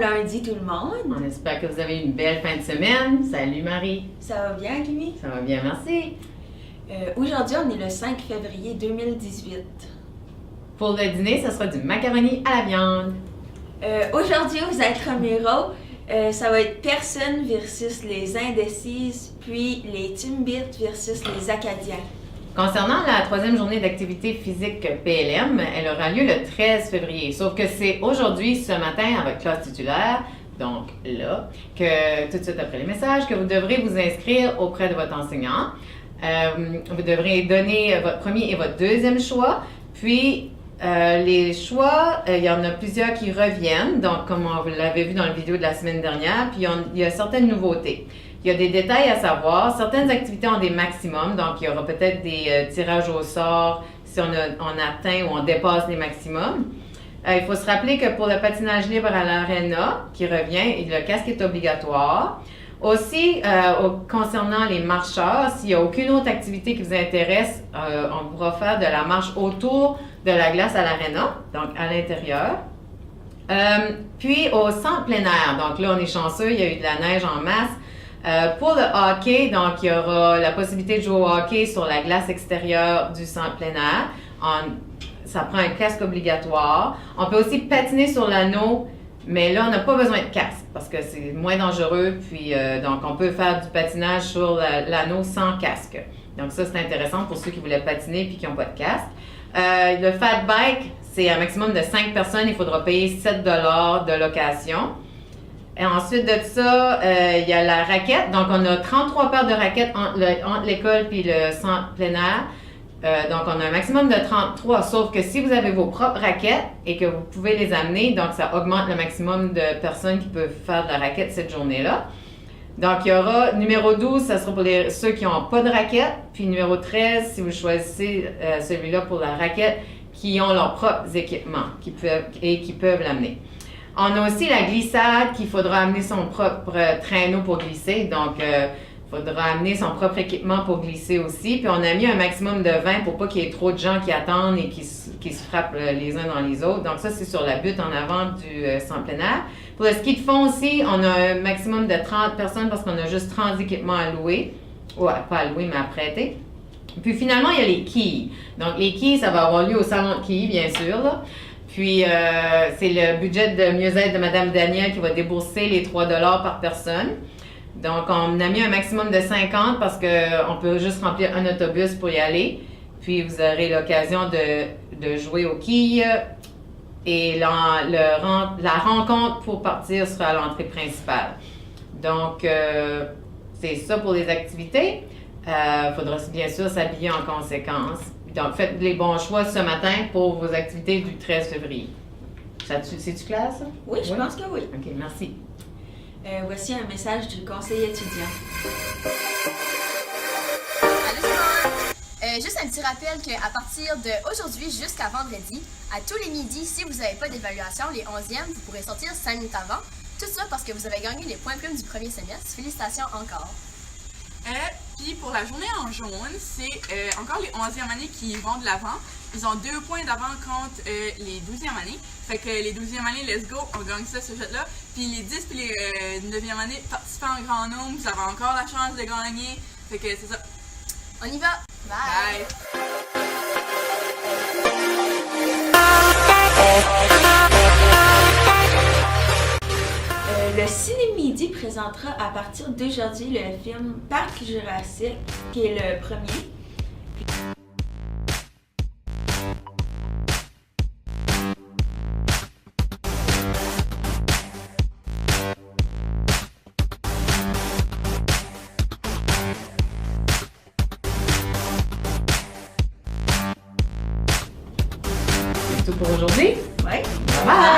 lundi tout le monde. On espère que vous avez une belle fin de semaine. Salut Marie. Ça va bien, Kimi? Ça va bien, merci. Aujourd'hui, on est le 5 février 2018. Pour le dîner, ce sera du macaroni à la viande. Aujourd'hui, aux Alcromero, ça va être Personne versus les Indécises, puis les Timbits versus les Acadiens. Concernant la troisième journée d'activité physique PLM, elle aura lieu le 13 février. Sauf que c'est aujourd'hui, ce matin, avec classe titulaire, donc là, que tout de suite après les messages, que vous devrez vous inscrire auprès de votre enseignant. Vous devrez donner votre premier et votre deuxième choix. Puis, les choix, il y en a plusieurs qui reviennent, donc comme vous l'avez vu dans la vidéo de la semaine dernière, puis il y a certaines nouveautés. Il y a des détails à savoir. Certaines activités ont des maximums, donc il y aura peut-être des tirages au sort si on atteint ou on dépasse les maximums. Il faut se rappeler que pour le patinage libre à l'aréna, qui revient, le casque est obligatoire. Aussi, concernant les marcheurs, s'il n'y a aucune autre activité qui vous intéresse, on pourra faire de la marche autour de la glace à l'aréna, donc à l'intérieur. Puis au centre plein air, donc là on est chanceux, il y a eu de la neige en masse. Pour le hockey, donc il y aura la possibilité de jouer au hockey sur la glace extérieure du centre plein air. Ça prend un casque obligatoire. On peut aussi patiner sur l'anneau, mais là on n'a pas besoin de casque parce que c'est moins dangereux. Puis donc on peut faire du patinage sur l'anneau sans casque. Donc ça c'est intéressant pour ceux qui voulaient patiner puis qui n'ont pas de casque. Le fat bike, c'est un maximum de 5 personnes. Il faudra payer 7 $ de location. Et ensuite de ça, il y a la raquette. Donc, on a 33 paires de raquettes entre l'école et le centre plein air. Donc, on a un maximum de 33, sauf que si vous avez vos propres raquettes et que vous pouvez les amener, donc ça augmente le maximum de personnes qui peuvent faire de la raquette cette journée-là. Donc, il y aura numéro 12, ça sera pour ceux qui n'ont pas de raquette. Puis numéro 13, si vous choisissez celui-là pour la raquette, qui ont leurs propres équipements qui peuvent l'amener. On a aussi la glissade qu'il faudra amener son propre traîneau pour glisser. Donc, il faudra amener son propre équipement pour glisser aussi. Puis, on a mis un maximum de 20 pour pas qu'il y ait trop de gens qui attendent et qui se frappent les uns dans les autres. Donc, ça, c'est sur la butte en avant du centre plein air. Pour le ski de fond aussi, on a un maximum de 30 personnes parce qu'on a juste 30 équipements à louer. Ouais, pas à louer, mais à prêter. Puis, finalement, il y a les quilles. Donc, les quilles, ça va avoir lieu au salon de quilles, bien sûr, là. Puis, c'est le budget de mieux-être de Mme Daniel qui va débourser les 3 $ par personne. Donc, on a mis un maximum de 50 parce qu'on peut juste remplir un autobus pour y aller. Puis, vous aurez l'occasion de jouer aux quilles. Et la rencontre pour partir sera à l'entrée principale. Donc, c'est ça pour les activités. Il faudra bien sûr s'habiller en conséquence. Donc, faites les bons choix ce matin pour vos activités du 13 février. C'est-tu clair, ça? Oui, je pense que oui. OK, merci. Voici un message du conseiller étudiant. Allô tout le monde! Juste un petit rappel qu'à partir d'aujourd'hui jusqu'à vendredi, à tous les midis, si vous n'avez pas d'évaluation, les 11e, vous pourrez sortir 5 minutes avant. Tout ça parce que vous avez gagné les points plumes du premier semestre. Félicitations encore! Puis pour la journée en jaune, c'est encore les 11e années qui vont de l'avant. Ils ont 2 points d'avant contre les 12e années. Fait que les 12e années, let's go, on gagne ça, ce jeu-là. Puis les 10 puis les 9e années, participez en grand nombre, vous avez encore la chance de gagner. Fait que c'est ça. On y va! Bye! Le Ciné-Midi présentera à partir d'aujourd'hui le film Parc Jurassique, qui est le premier. C'est tout pour aujourd'hui. Ouais. Bye bye!